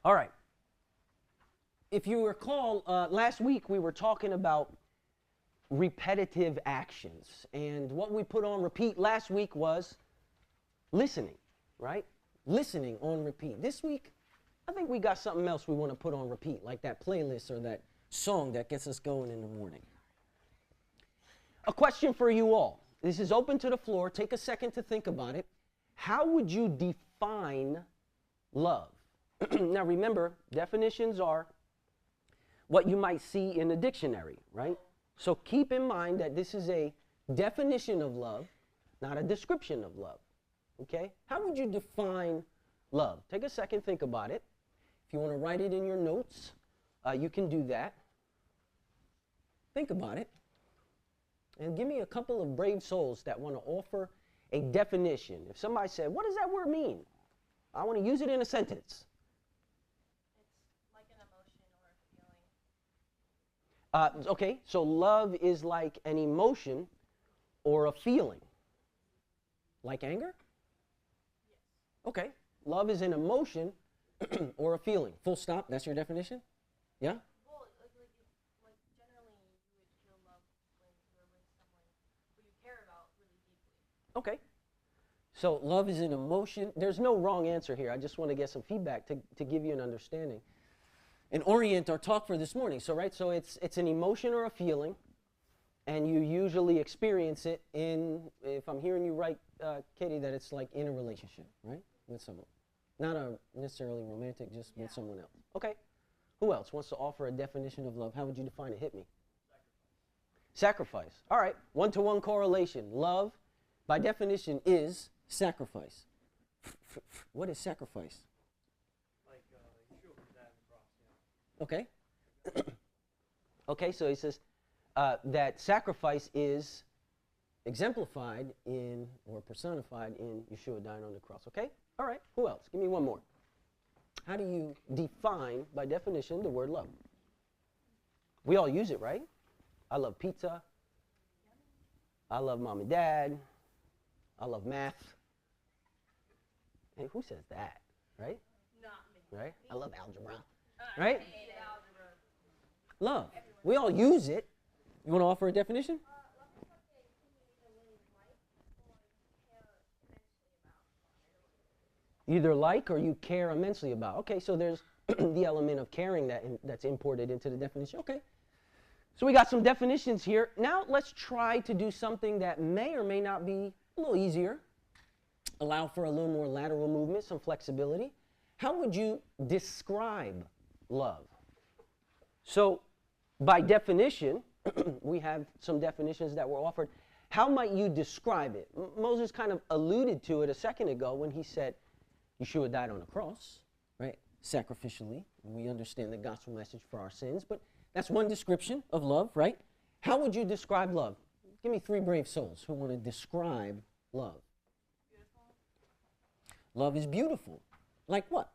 All right. If you recall, last week we were talking about repetitive actions. And what we put on repeat last week was listening, right? Listening on repeat. This week, I think we got something else we want to put on repeat, like that playlist or that song that gets us going in the morning. A question for you all. This is open to the floor. Take a second to think about it. How would you define love? Now remember, definitions are what you might see in a dictionary, right? So keep in mind that this is a definition of love, not a description of love, okay? How would you define love? Take a second, think about it. If you want to write it in your notes, you can do that. Think about it. And give me a couple of brave souls that want to offer a definition. If somebody said, what does that word mean? I want to use it in a sentence. It's like an emotion or a feeling. Okay, so love is like an emotion or a feeling. Like anger? Yes. Okay, love is an emotion or a feeling. Full stop, that's your definition? Yeah? Well, like generally you would feel love when you're with someone who you care about really deeply. Okay. So love is an emotion. There's no wrong answer here. I just want to get some feedback to give you an understanding and orient our talk for this morning. So, right, so it's an emotion or a feeling, and you usually experience it in, if I'm hearing you right, Katie, that it's like in a relationship, right, with someone. Not a necessarily romantic, just with someone else. Okay. Who else wants to offer a definition of love? How would you define it? Hit me. Sacrifice. All right. One-to-one correlation. Love, by definition, is sacrifice. What is sacrifice? Like Yeshua was that on the cross, yeah. Okay. Okay, so he says that sacrifice is exemplified in or personified in Yeshua dying on the cross. Okay? All right. Who else? Give me one more. How do you define, by definition, the word love? We all use it, right? I love pizza. I love mom and dad. I love math. Hey, who says that, right? Not me. Right? I love algebra, right? I hate algebra. Love. We all use it. You want to offer a definition? Either like or you care immensely about. Okay, so there's the element of caring that's imported into the definition. Okay. So we got some definitions here. Now let's try to do something that may or may not be a little easier. Allow for a little more lateral movement, some flexibility. How would you describe love? So by definition, we have some definitions that were offered. How might you describe it? Moses kind of alluded to it a second ago when he said, Yeshua died on the cross, right? Sacrificially. We understand the gospel message for our sins, but that's one description of love, right? How would you describe love? Give me three brave souls who want to describe love. Beautiful. Love is beautiful. Like what?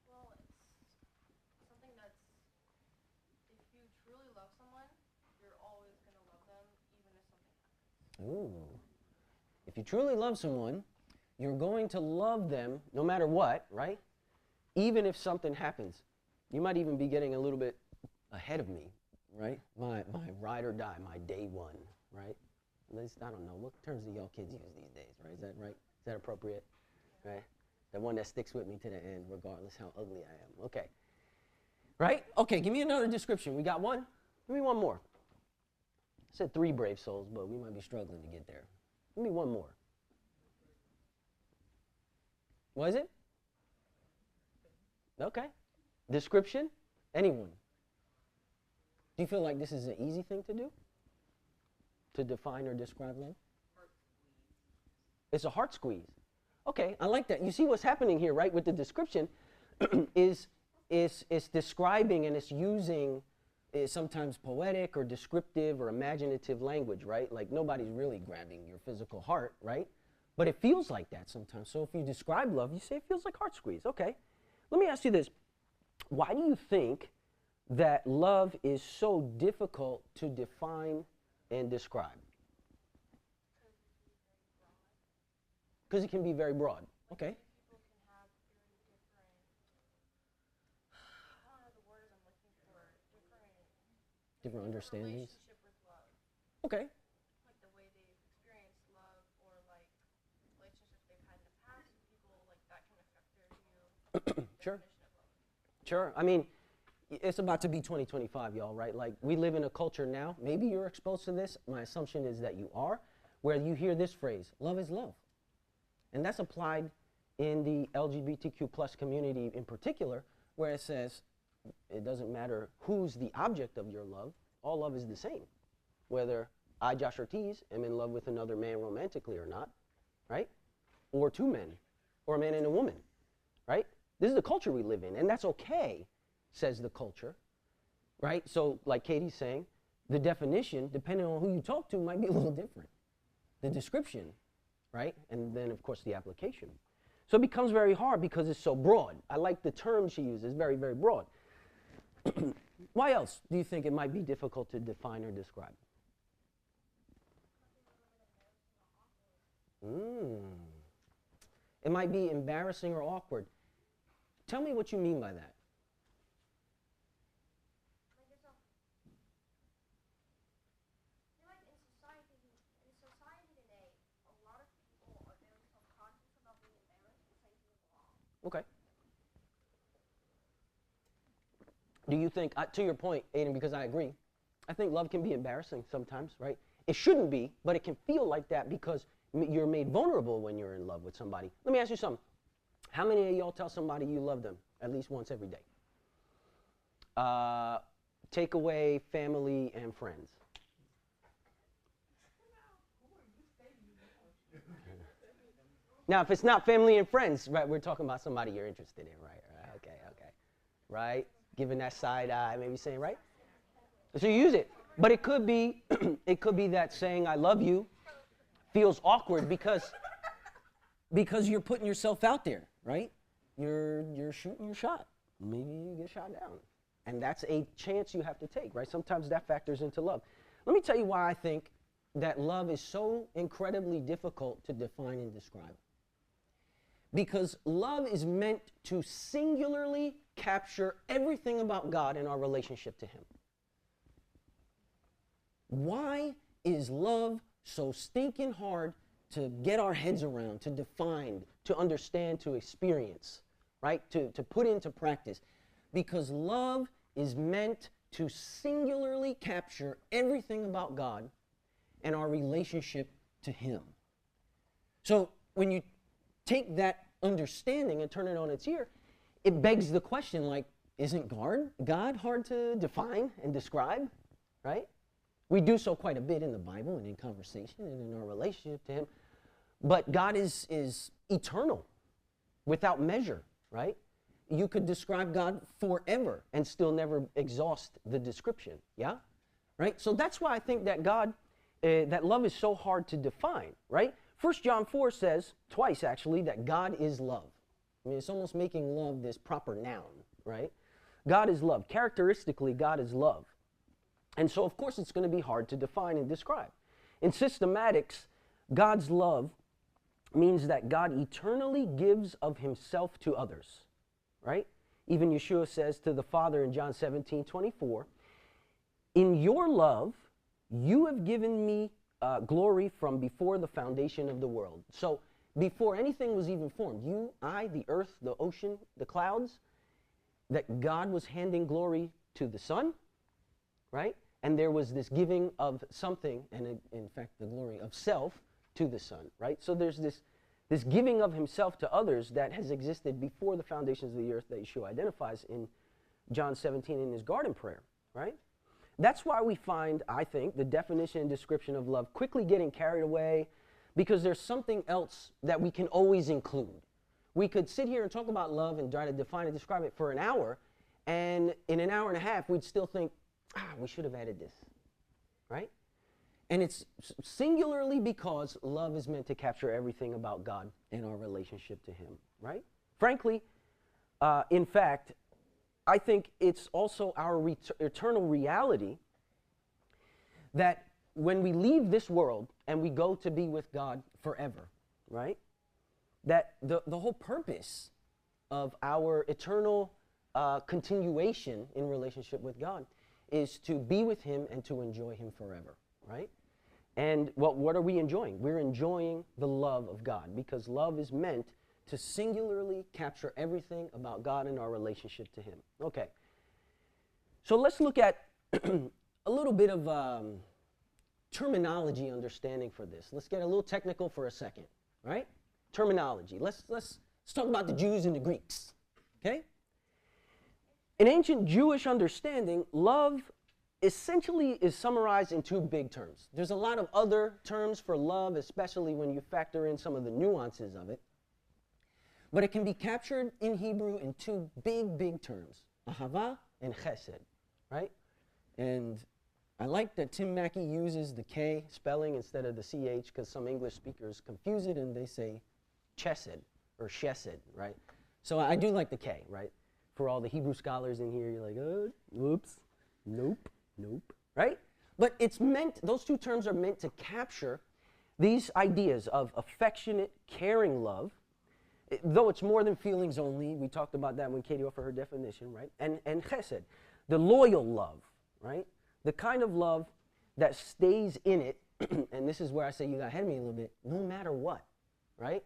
Well, it's something that's, if you truly love someone, you're always going to love them, even if something happens. Ooh. If you truly love someone, you're going to love them no matter what, right? Even if something happens. You might even be getting a little bit ahead of me, right? My ride or die, my day one, right? At least, I don't know, what terms do y'all kids use these days, right? Is that right? Is that appropriate? Right? The one that sticks with me to the end, regardless how ugly I am. Okay. Right? Okay, give me another description. We got one? Give me one more. I said three brave souls, but we might be struggling to get there. Give me one more. What is it? Okay. Description? Anyone? Do you feel like this is an easy thing to do? To define or describe love? Heart squeeze. It's a heart squeeze. Okay, I like that. You see what's happening here, right, with the description is describing and it's using sometimes poetic or descriptive or imaginative language, right? Like nobody's really grabbing your physical heart, right? But it feels like that sometimes. So if you describe love, you say it feels like heart squeeze. Okay. Let me ask you this. Why do you think that love is so difficult to define and describe? Because it can be very broad. Okay. People can have very different different understandings. Relationship with love, Okay. like the way they've experienced love, or like relationships they've had in the past with people, like that can affect their view, Sure. definition of love. Sure. I mean, it's about to be 2025, y'all, right? Like, we live in a culture now. Maybe you're exposed to this. My assumption is that you are, where you hear this phrase, love is love. And that's applied in the LGBTQ plus community in particular, where it says it doesn't matter who's the object of your love, all love is the same. Whether I, Josh Ortiz, am in love with another man romantically or not, right? Or two men, or a man and a woman, right? This is the culture we live in, and that's okay, says the culture, right? So, like Katie's saying, the definition, depending on who you talk to, might be a little different. The description, right? And then, of course, the application. So it becomes very hard because it's so broad. I like the term she uses, very, very broad. Why else do you think it might be difficult to define or describe? It might be embarrassing or awkward. Tell me what you mean by that. Like in society today, a lot of people are very self-conscious about being embarrassed and saying things wrong. Okay. Do you think, to your point, Aiden, because I agree, I think love can be embarrassing sometimes, right? It shouldn't be, but it can feel like that because you're made vulnerable when you're in love with somebody. Let me ask you something. How many of y'all tell somebody you love them at least once every day? Take away family and friends. Now, if it's not family and friends, right, we're talking about somebody you're interested in, right? Okay, okay. Right? Giving that side eye, maybe saying, right? So you use it. But it could be it could be that saying I love you feels awkward because you're putting yourself out there, right? You're shooting your shot. Maybe you get shot down. And that's a chance you have to take, right? Sometimes that factors into love. Let me tell you why I think that love is so incredibly difficult to define and describe. Because love is meant to singularly capture everything about God and our relationship to Him. Why is love so stinking hard to get our heads around, to define, to understand, to experience, right? To put into practice? Because love is meant to singularly capture everything about God and our relationship to Him. So when you take that understanding and turn it on its ear, it begs the question, like, isn't God hard to define and describe, right? We do so quite a bit in the Bible and in conversation and in our relationship to Him. But God is eternal, without measure, right? You could describe God forever and still never exhaust the description, yeah? Right? So that's why I think that that love is so hard to define, right? 1 John 4 says, twice actually, that God is love. I mean, it's almost making love this proper noun, right? God is love. Characteristically, God is love. And so, of course, it's going to be hard to define and describe. In systematics, God's love means that God eternally gives of Himself to others, right? Even Yeshua says to the Father in John 17:24, in your love, you have given me glory from before the foundation of the world. So before anything was even formed, you, I, the earth, the ocean, the clouds, that God was handing glory to the Son, right? And there was this giving of something, and in fact, the glory of self to the Son, right? So there's this giving of Himself to others that has existed before the foundations of the earth that Yeshua identifies in John 17 in His garden prayer, right? That's why we find, I think, the definition and description of love quickly getting carried away, because there's something else that we can always include. We could sit here and talk about love and try to define and describe it for an hour, and in an hour and a half, we'd still think, we should have added this, right? And it's singularly because love is meant to capture everything about God and our relationship to Him, right? Frankly, in fact, I think it's also our eternal reality that when we leave this world and we go to be with God forever, right? That the whole purpose of our eternal continuation in relationship with God is to be with him and to enjoy him forever, right? And what are we enjoying? We're enjoying the love of God, because love is meant to singularly capture everything about God and our relationship to him. Okay. So let's look at a little bit of terminology understanding for this. Let's get a little technical for a second, right? Terminology. Let's talk about the Jews and the Greeks, okay? In ancient Jewish understanding, love essentially is summarized in two big terms. There's a lot of other terms for love, especially when you factor in some of the nuances of it. But it can be captured in Hebrew in two big terms, ahava and chesed, right? And I like that Tim Mackey uses the K spelling instead of the CH, because some English speakers confuse it and they say chesed or chesed, right? So I do like the K, right? For all the Hebrew scholars in here, you're like, whoops, nope, right? But it's meant, those two terms are meant to capture these ideas of affectionate, caring love, though it's more than feelings only. We talked about that when Katie offered her definition, right? And chesed, the loyal love, right? The kind of love that stays in it, and this is where I say you got ahead of me a little bit, no matter what, right?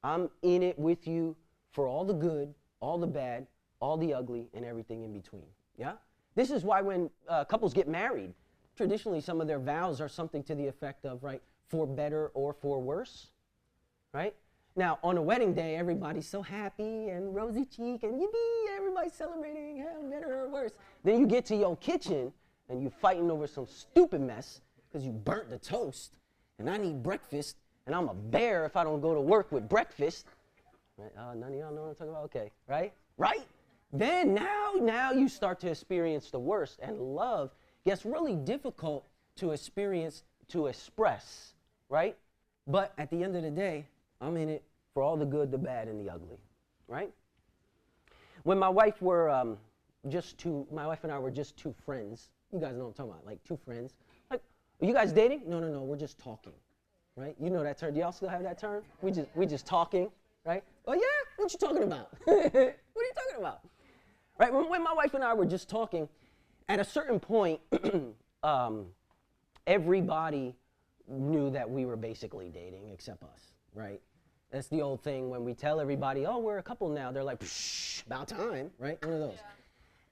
I'm in it with you for all the good, all the bad, all the ugly, and everything in between, yeah? This is why when couples get married, traditionally some of their vows are something to the effect of, right, for better or for worse, right? Now, on a wedding day, everybody's so happy and rosy cheek and yippee, everybody's celebrating, yeah, better or worse. Then you get to your kitchen and you're fighting over some stupid mess because you burnt the toast and I need breakfast and I'm a bear if I don't go to work with breakfast. Right? None of y'all know what I'm talking about? Okay, right? Right? Then now you start to experience the worst, and love gets really difficult to experience, to express, right? But at the end of the day, I'm in it for all the good, the bad, and the ugly, right? When my wife and I were just two friends, you guys know what I'm talking about, like two friends. Like, are you guys dating? No, we're just talking, right? You know that term. Do y'all still have that term? We just talking, right? Oh yeah, what you talking about? What are you talking about? Right, when my wife and I were just talking, at a certain point, everybody knew that we were basically dating except us, right? That's the old thing when we tell everybody, oh, we're a couple now. They're like, psh, about time, right? One of those.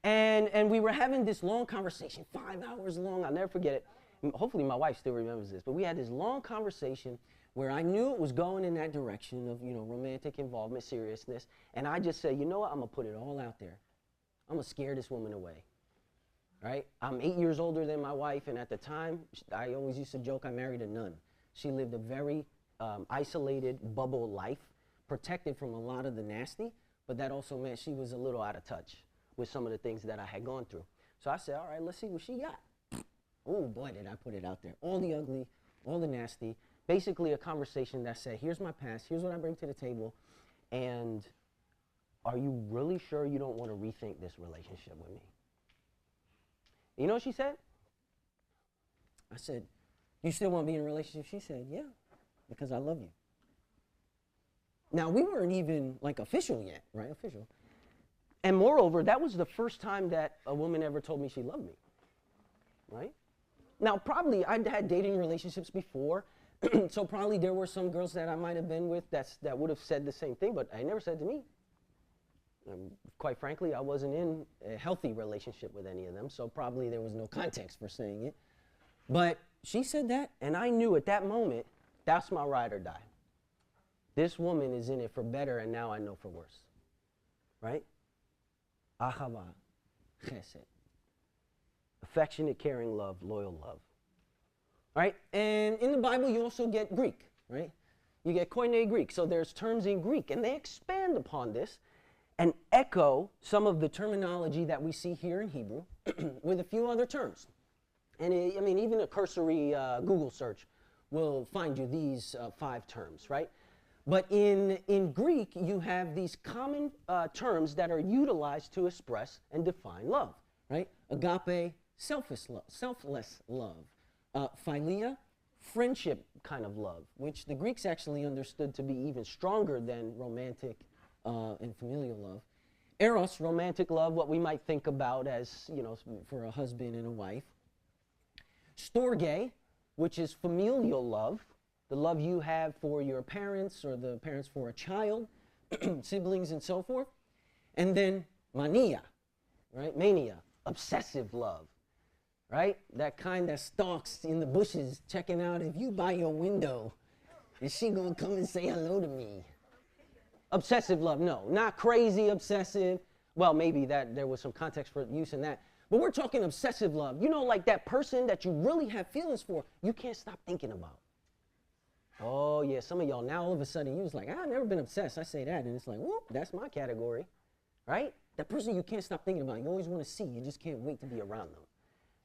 Yeah. And we were having this long conversation, 5 hours long. I'll never forget it. Hopefully my wife still remembers this. But we had this long conversation where I knew it was going in that direction of, romantic involvement, seriousness. And I just said, you know what? I'm going to put it all out there. I'm going to scare this woman away, right? I'm 8 years older than my wife, and at the time, I always used to joke I married a nun. She lived a very isolated bubble life, protected from a lot of the nasty, but that also meant she was a little out of touch with some of the things that I had gone through. So I said, all right, let's see what she got. Oh, boy, did I put it out there. All the ugly, all the nasty, basically a conversation that said, here's my past, here's what I bring to the table, and are you really sure you don't want to rethink this relationship with me? You know what she said? I said, you still want to be in a relationship? She said, yeah, because I love you. Now, we weren't even like official yet, right? Official. And moreover, that was the first time that a woman ever told me she loved me, right? Now, probably I'd had dating relationships before, so probably there were some girls that I might have been with that would have said the same thing, but I never said to me. Quite frankly, I wasn't in a healthy relationship with any of them, so probably there was no context for saying it. But she said that, and I knew at that moment, that's my ride or die. This woman is in it for better, and now I know for worse. Right? Ahava, chesed. Affectionate, caring love, loyal love. Right? And in the Bible, you also get Greek, right? You get Koine Greek. So there's terms in Greek, and they expand upon this and echo some of the terminology that we see here in Hebrew with a few other terms. And even a cursory Google search will find you these 5 terms, right? But in Greek, you have these common terms that are utilized to express and define love, right? Agape, selfless love. Philia, friendship kind of love, which the Greeks actually understood to be even stronger than romantic and familial love. Eros, romantic love, what we might think about as, you know, for a husband and a wife. Storge, which is familial love, the love you have for your parents or the parents for a child, siblings and so forth. And then mania, right? Mania, obsessive love, right? That kind that stalks in the bushes checking out if you by your window, is she gonna come and say hello to me? Obsessive love, no, not crazy obsessive. Well, maybe that there was some context for use in that. But we're talking obsessive love. You know, like that person that you really have feelings for, you can't stop thinking about. Oh, yeah, some of y'all now all of a sudden, you was like, I've never been obsessed. I say that, and it's like, whoop, that's my category, right? That person you can't stop thinking about. You always want to see. You just can't wait to be around them.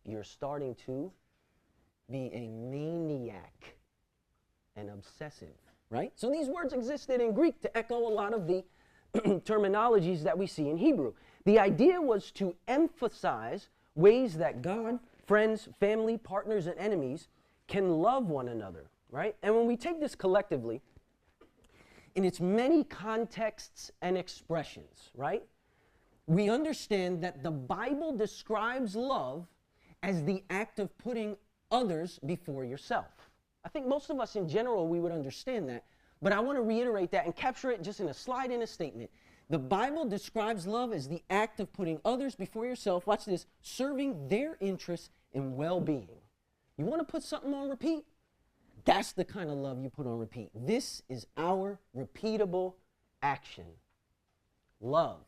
You're starting to be a maniac and obsessive, right? So these words existed in Greek to echo a lot of the terminologies that we see in Hebrew. The idea was to emphasize ways that God, friends, family, partners, and enemies can love one another, right? And when we take this collectively, in its many contexts and expressions, right, we understand that the Bible describes love as the act of putting others before yourself. I think most of us in general, we would understand that, but I want to reiterate that and capture it just in a slide in a statement. The Bible describes love as the act of putting others before yourself, watch this, serving their interests and well-being. You want to put something on repeat? That's the kind of love you put on repeat. This is our repeatable action. Love.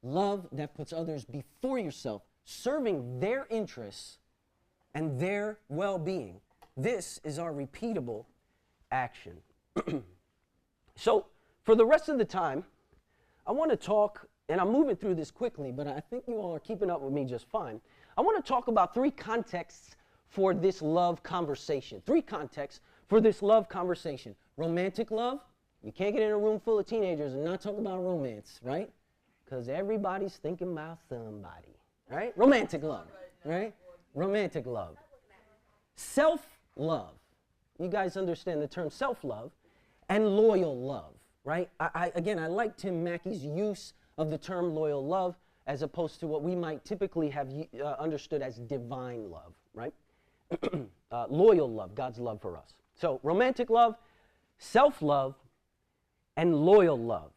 Love that puts others before yourself, serving their interests and their well-being. This is our repeatable action. So, for the rest of the time, I want to talk, and I'm moving through this quickly, but I think you all are keeping up with me just fine. I want to talk about three contexts for this love conversation. Three contexts for this love conversation. Romantic love. You can't get in a room full of teenagers and not talk about romance, right? Because everybody's thinking about somebody, right? Romantic love, right? Romantic love. Self-love. You guys understand the term self-love. And loyal love, right? Again, I like Tim Mackey's use of the term loyal love as opposed to what we might typically have understood as divine love, right? Loyal love, God's love for us. So romantic love, self-love, and loyal love.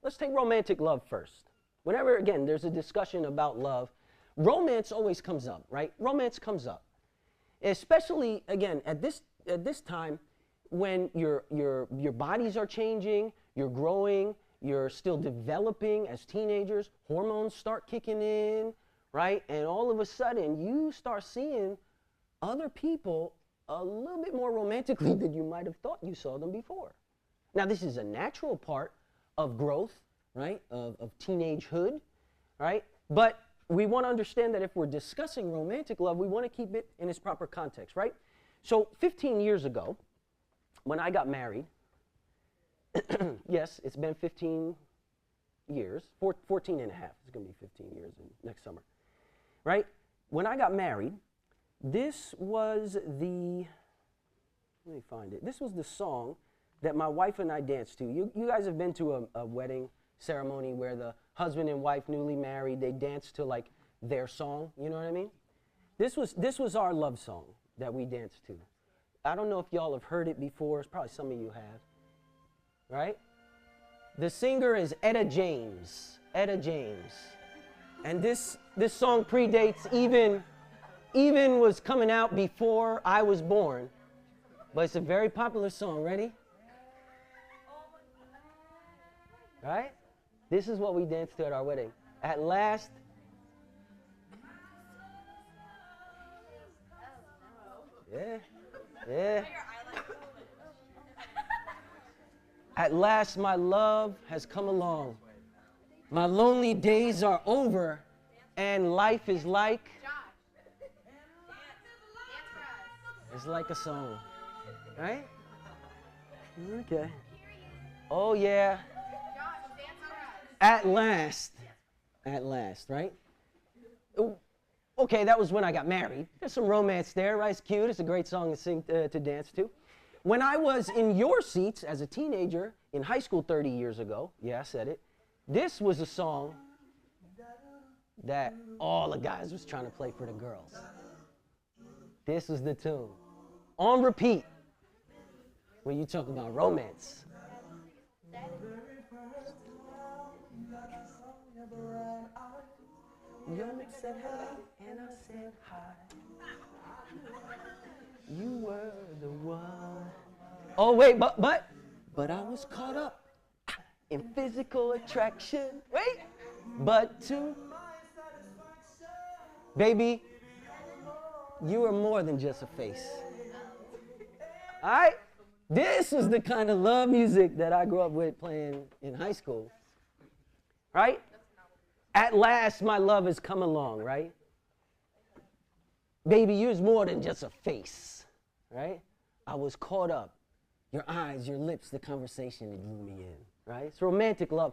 Let's take romantic love first. Whenever, again, there's a discussion about love, romance always comes up, right? Romance comes up. Especially, again, at this time when your bodies are changing, you're growing, you're still developing as teenagers, hormones start kicking in, right? And all of a sudden, you start seeing other people a little bit more romantically than you might have thought you saw them before. Now, this is a natural part of growth, right, of teenagehood, right? But we want to understand that if we're discussing romantic love, we want to keep it in its proper context, right? So 15 years ago, when I got married, yes, it's been 15 years, 14 and a half. It's going to be 15 years next summer, right? When I got married, this was the, let me find it. This was the song that my wife and I danced to. You guys have been to a wedding ceremony where the husband and wife, newly married, they dance to like their song, you know what I mean? This was our love song that we danced to. I don't know if y'all have heard it before. Probably some of you have, right? The singer is Etta James. Etta James. And this song predates even was coming out before I was born. But it's a very popular song. Ready? Right? This is what we danced to at our wedding. At last. Yeah. Yeah. At last my love has come along. My lonely days are over and life is like, it's like a song, right? Okay. Oh yeah. At last, right? Okay, that was when I got married. There's some romance there, right? It's cute. It's a great song to sing, to dance to. when I was in your seats as a teenager in high school 30 years ago, yeah, I said it, this was a song that all the guys was trying to play for the girls. This was the tune. On repeat. When you talk about romance. You said hello and I said hi. You were the one. Oh wait, but I was caught up in physical attraction. Wait, but to baby, you are more than just a face. All right? This is the kind of love music that I grew up with playing in high school. Right? At last, my love has come along, right? Baby, you're more than just a face, right? I was caught up. Your eyes, your lips, the conversation that drew me in, right? It's romantic love.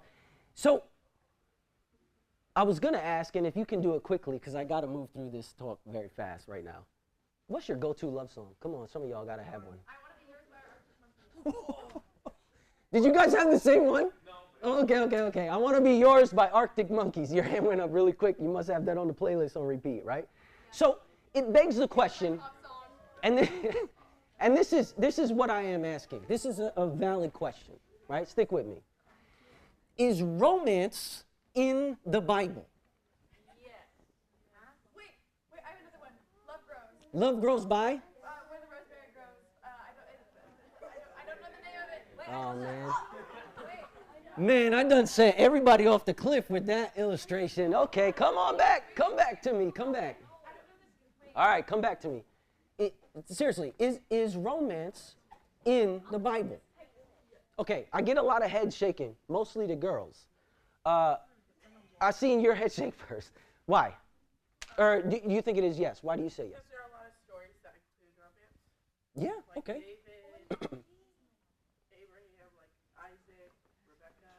So, I was going to ask, and if you can do it quickly, because I got to move through this talk very fast right now. What's your go-to love song? Come on, some of y'all got to have one. I Want to Be Yours by Arctic Monkeys. Did you guys have the same one? Oh, okay. I Want to Be Yours by Arctic Monkeys. Your hand went up really quick. You must have that on the playlist on repeat, right? So it begs the question, and this is what I am asking. This is a valid question, right? Stick with me. Is romance in the Bible? Yes. Wait, I have another one. Love Grows. Love Grows by? Where the Rosemary Grows. I don't know the name of it. Wait, Oh, man. Wait. Man, I done sent everybody off the cliff with that illustration. Okay, come on back. Come back to me. Come back. All right, come back to me. Seriously, is romance in the Bible? Okay, I get a lot of heads shaking, mostly the girls. I seen your head shake first. Why? Or do you think it is yes? Why do you say yes? Because there are a lot of stories that include romance. Yeah, Like okay. David, Abraham, like Isaac, Rebecca,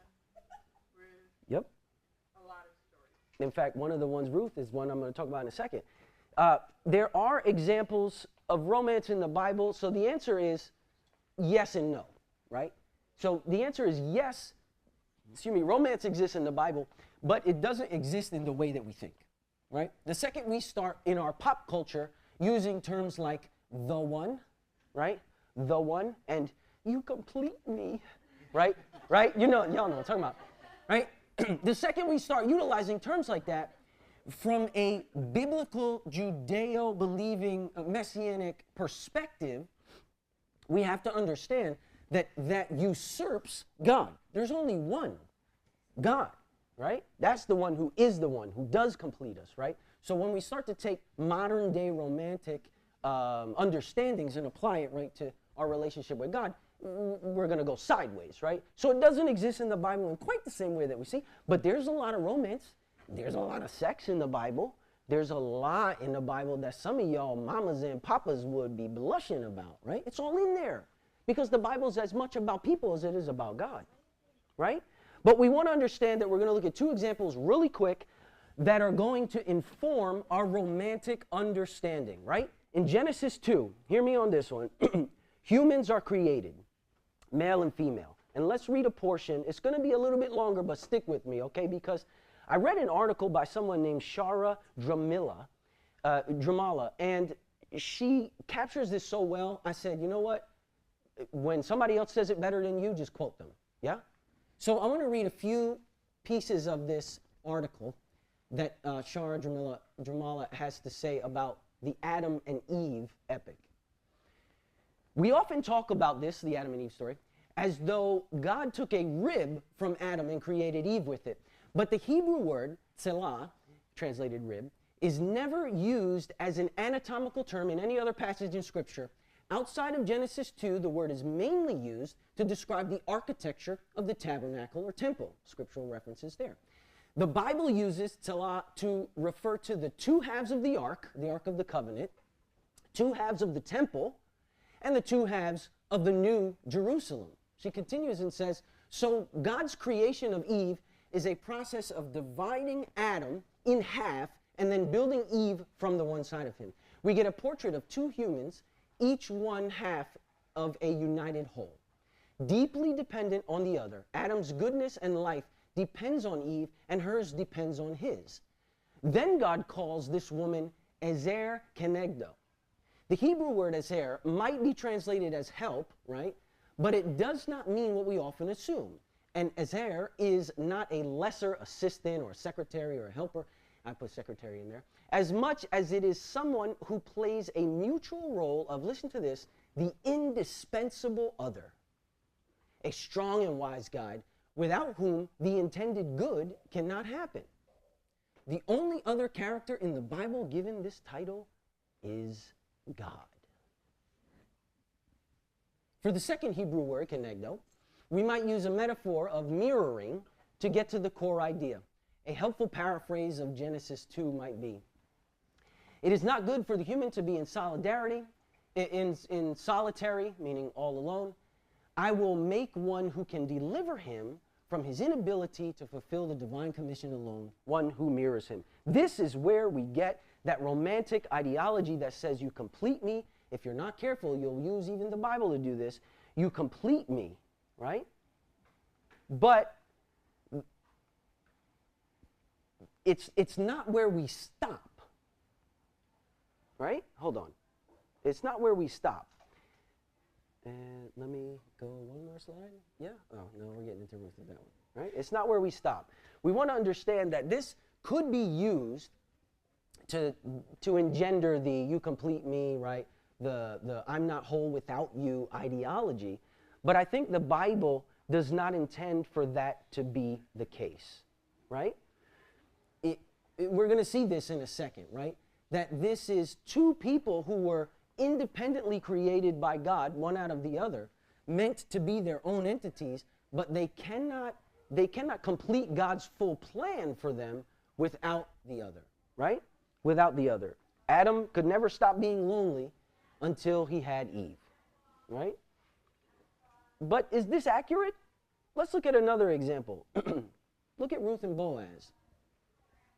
Ruth. Yep. A lot of stories. In fact, one of the ones, Ruth, is one I'm going to talk about in a second. There are examples of romance in the Bible, so the answer is yes and no, right? So the answer is yes, romance exists in the Bible, but it doesn't exist in the way that we think, right? The second we start in our pop culture using terms like the one, right? The one, and you complete me, right? Right? You know, y'all know what I'm talking about, right? The second we start utilizing terms like that, from a biblical, Judeo-believing, messianic perspective, we have to understand that that usurps God. There's only one God, right? That's the one who is the one who does complete us, right? So when we start to take modern-day romantic understandings and apply it right to our relationship with God, we're going to go sideways, right? So it doesn't exist in the Bible in quite the same way that we see, but there's a lot of romance. There's a lot of sex in the Bible. There's a lot in the Bible that some of y'all mamas and papas would be blushing about, right? It's all in there because the Bible's as much about people as it is about God, right? But we want to understand that we're going to look at two examples really quick that are going to inform our romantic understanding, right? In Genesis 2, hear me on this one. Humans are created, male and female. And let's read a portion. It's going to be a little bit longer, but stick with me, okay? Because I read an article by someone named Shara Dramala, and she captures this so well. I said, you know what? When somebody else says it better than you, just quote them, yeah? So I want to read a few pieces of this article that Shara Dramala has to say about the Adam and Eve epic. We often talk about this, the Adam and Eve story, as though God took a rib from Adam and created Eve with it. But the Hebrew word, tselah, translated rib, is never used as an anatomical term in any other passage in Scripture. Outside of Genesis 2, the word is mainly used to describe the architecture of the tabernacle or temple. Scriptural references there. The Bible uses tselah to refer to the two halves of the ark of the covenant, two halves of the temple, and the two halves of the new Jerusalem. She continues and says, so God's creation of Eve is a process of dividing Adam in half and then building Eve from the one side of him. We get a portrait of two humans, each one half of a united whole, deeply dependent on the other. Adam's goodness and life depends on Eve, and hers depends on his. Then God calls this woman ezer kenegdo. The Hebrew word ezer might be translated as help, right? But it does not mean what we often assume. And ezer is not a lesser assistant or secretary or helper. I put secretary in there. As much as it is someone who plays a mutual role of, listen to this, the indispensable other. A strong and wise guide without whom the intended good cannot happen. The only other character in the Bible given this title is God. For the second Hebrew word, kenegdo, we might use a metaphor of mirroring to get to the core idea. A helpful paraphrase of Genesis 2 might be, it is not good for the human to be in solidarity, in solitary, meaning all alone. I will make one who can deliver him from his inability to fulfill the divine commission alone, one who mirrors him. This is where we get that romantic ideology that says you complete me. If you're not careful, you'll use even the Bible to do this. You complete me, right? But it's not where we stop, right? Hold on. It's not where we stop. And let me go one more slide. Yeah? Oh, no, we're getting into Ruth with that one, right? It's not where we stop. We want to understand that this could be used to engender the you complete me, right? The I'm not whole without you ideology. But I think the Bible does not intend for that to be the case, right? We're going to see this in a second, right? That this is two people who were independently created by God, one out of the other, meant to be their own entities, but they cannot complete God's full plan for them without the other, right? Without the other. Adam could never stop being lonely until he had Eve, right? But is this accurate? Let's look at another example. Look at Ruth and Boaz,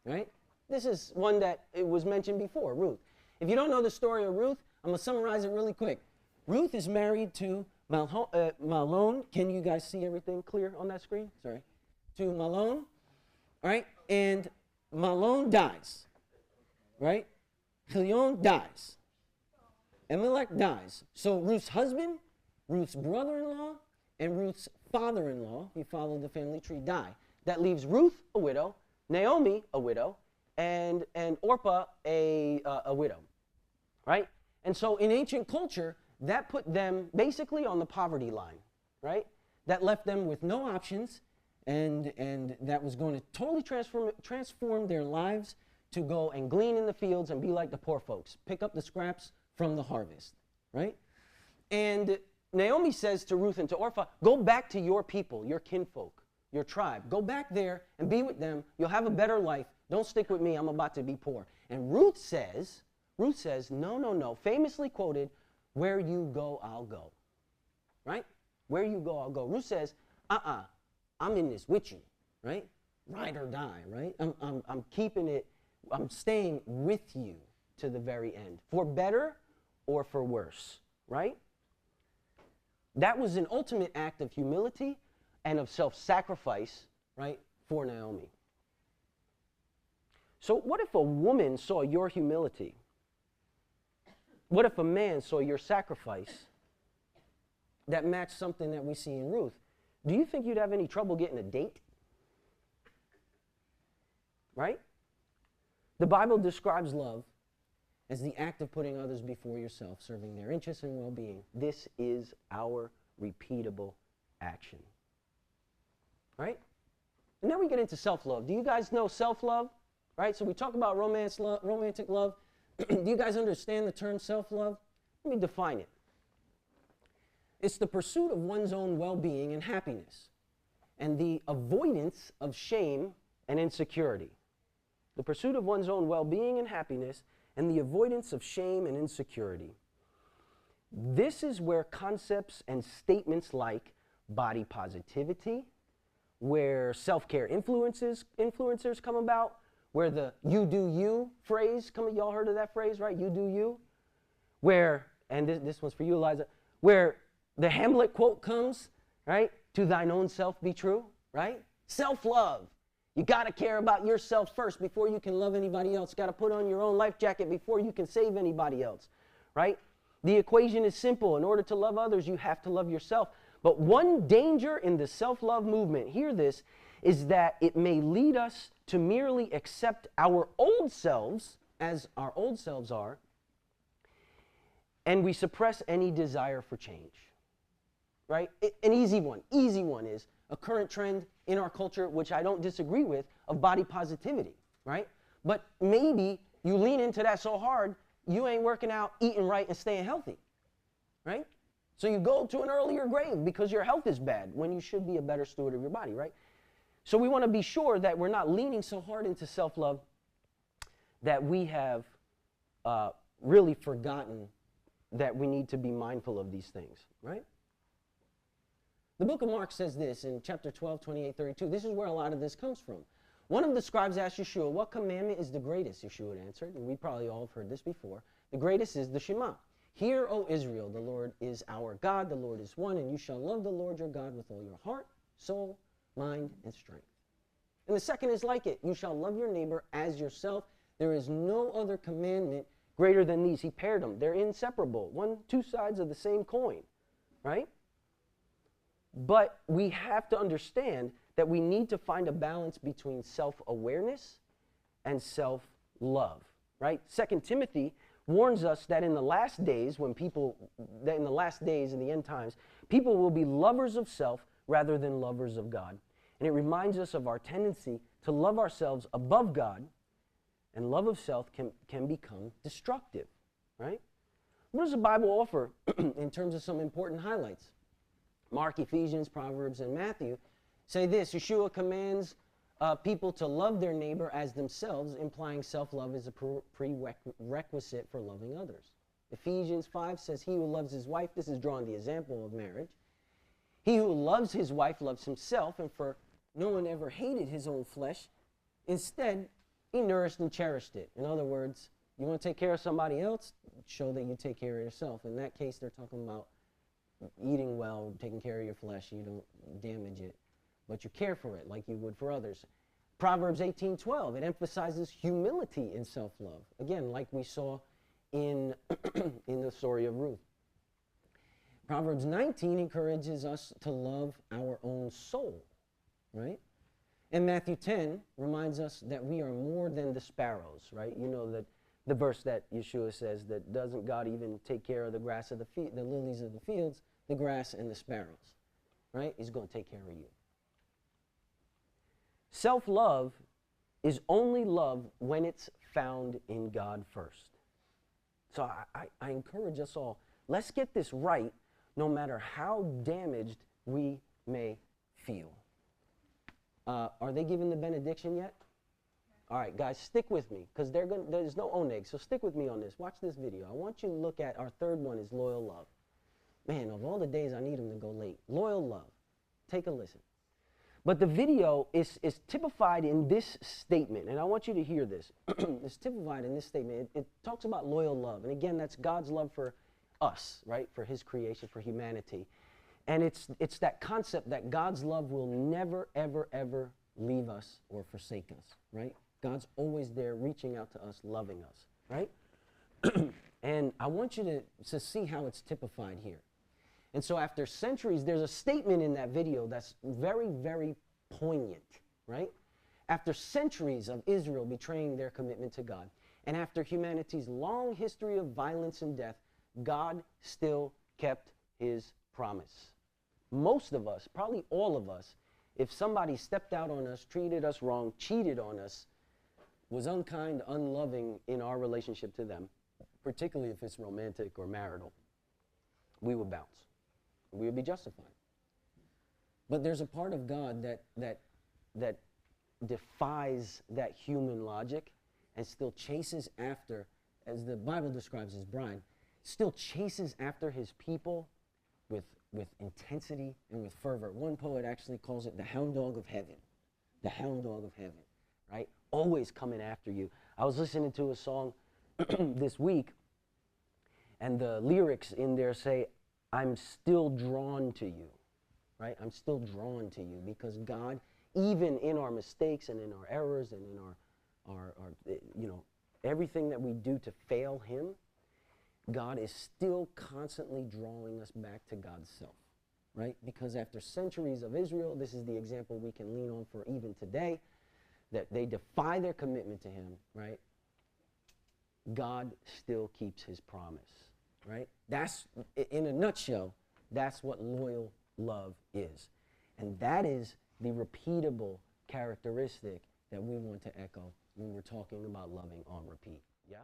right? This is one that it was mentioned before, Ruth. If you don't know the story of Ruth, I'm going to summarize it really quick. Ruth is married to Mahlon. Can you guys see everything clear on that screen? Sorry. To Mahlon, right? And Mahlon dies, right? Chilion dies. Elimelech dies. So Ruth's husband, Ruth's brother-in-law, and Ruth's father-in-law, he followed the family tree, die. That leaves Ruth a widow, Naomi a widow, and Orpah a widow, right? And so in ancient culture, that put them basically on the poverty line, right? That left them with no options, and that was going to totally transform their lives to go and glean in the fields and be like the poor folks, pick up the scraps from the harvest, right? And Naomi says to Ruth and to Orpah, go back to your people, your kinfolk, your tribe. Go back there and be with them. You'll have a better life. Don't stick with me. I'm about to be poor. And Ruth says, no, no, no. Famously quoted, where you go, I'll go. Right? Where you go, I'll go. Ruth says, I'm in this with you. Right? Ride or die. Right? I'm keeping it. I'm staying with you to the very end. For better or for worse. Right? That was an ultimate act of humility and of self-sacrifice, right, for Naomi. So what if a woman saw your humility? What if a man saw your sacrifice that matched something that we see in Ruth? Do you think you'd have any trouble getting a date? Right? The Bible describes love as the act of putting others before yourself, serving their interests and well-being. This is our repeatable action. Right? And then we get into self-love. Do you guys know self-love? Right? So we talk about romantic love. Do you guys understand the term self-love? Let me define it. It's the pursuit of one's own well-being and happiness, and the avoidance of shame and insecurity. The pursuit of one's own well-being and happiness, and the avoidance of shame and insecurity. This is where concepts and statements like body positivity, where self-care influencers come about, where the you do you phrase, y'all heard of that phrase, right? You do you. Where, and this one's for you, Eliza, where The Hamlet quote comes, right? To thine own self be true, right? Self-love. You got to care about yourself first before you can love anybody else. Got to put on your own life jacket before you can save anybody else, right? The equation is simple. In order to love others, you have to love yourself. But one danger in the self-love movement, hear this, is that it may lead us to merely accept our old selves as our old selves are, and we suppress any desire for change, right? An easy one is a current trend in our culture, which I don't disagree with, of body positivity, right? But maybe you lean into that so hard, you ain't working out, eating right, and staying healthy, right? So you go to an earlier grave because your health is bad when you should be a better steward of your body, right? So we want to be sure that we're not leaning so hard into self-love that we have really forgotten that we need to be mindful of these things, right? The book of Mark says this in chapter 12, 28, 32. This is where a lot of this comes from. One of the scribes asked Yeshua, what commandment is the greatest? Yeshua answered, and we probably all have heard this before. The greatest is the Shema. Hear, O Israel, the Lord is our God, the Lord is one, and you shall love the Lord your God with all your heart, soul, mind, and strength. And the second is like it. You shall love your neighbor as yourself. There is no other commandment greater than these. He paired them. They're inseparable. Two sides of the same coin, right? But we have to understand that we need to find a balance between self-awareness and self-love, right? 2 Timothy warns us that in the last days, in the end times, people will be lovers of self rather than lovers of God. And it reminds us of our tendency to love ourselves above God, and love of self can become destructive, right? What does the Bible offer in terms of some important highlights? Mark, Ephesians, Proverbs, and Matthew say this: Yeshua commands people to love their neighbor as themselves, implying self-love is a prerequisite for loving others. Ephesians 5 says, he who loves his wife, this is drawing the example of marriage, he who loves his wife loves himself, and for no one ever hated his own flesh. Instead, he nourished and cherished it. In other words, you want to take care of somebody else, show that you take care of yourself. In that case, they're talking about eating well, taking care of your flesh, you don't damage it, but you care for it like you would for others. Proverbs 18:12, it emphasizes humility in self-love. Again, like we saw in, in the story of Ruth. Proverbs 19 encourages us to love our own soul, right? And Matthew 10 reminds us that we are more than the sparrows, right? You know that the verse that Yeshua says that doesn't God even take care of the grass of the lilies of the fields, the grass and the sparrows, right? He's going to take care of you. Self-love is only love when it's found in God first. So I encourage us all, let's get this right no matter how damaged we may feel. Are they giving the benediction yet? All right, guys, stick with me, because there's no oneg, so stick with me on this. Watch this video. I want you to look at our third one is loyal love. Man, of all the days, I need them to go late. Loyal love. Take a listen. But the video is typified in this statement, and I want you to hear this. It's typified in this statement. It talks about loyal love, and again, that's God's love for us, right, for his creation, for humanity. And it's that concept that God's love will never, ever, ever leave us or forsake us, right? God's always there reaching out to us, loving us, right? And I want you to see how it's typified here. And so after centuries, there's a statement in that video that's very, very poignant, right? After centuries of Israel betraying their commitment to God, and after humanity's long history of violence and death, God still kept his promise. Most of us, probably all of us, if somebody stepped out on us, treated us wrong, cheated on us, was unkind, unloving in our relationship to them, particularly if it's romantic or marital, we would bounce. We would be justified. But there's a part of God that defies that human logic and still chases after, as the Bible describes his bride, still chases after his people with intensity and with fervor. One poet actually calls it the hound dog of heaven. The hound dog of heaven, right? Always coming after you. I was listening to a song this week, and the lyrics in there say, I'm still drawn to you, right? I'm still drawn to you because God, even in our mistakes and in our errors and in our everything that we do to fail him, God is still constantly drawing us back to God's self, right? Because after centuries of Israel, this is the example we can lean on for even today, that they defy their commitment to him, right? God still keeps his promise, right? That's, in a nutshell, that's what loyal love is. And that is the repeatable characteristic that we want to echo when we're talking about loving on repeat. Yeah?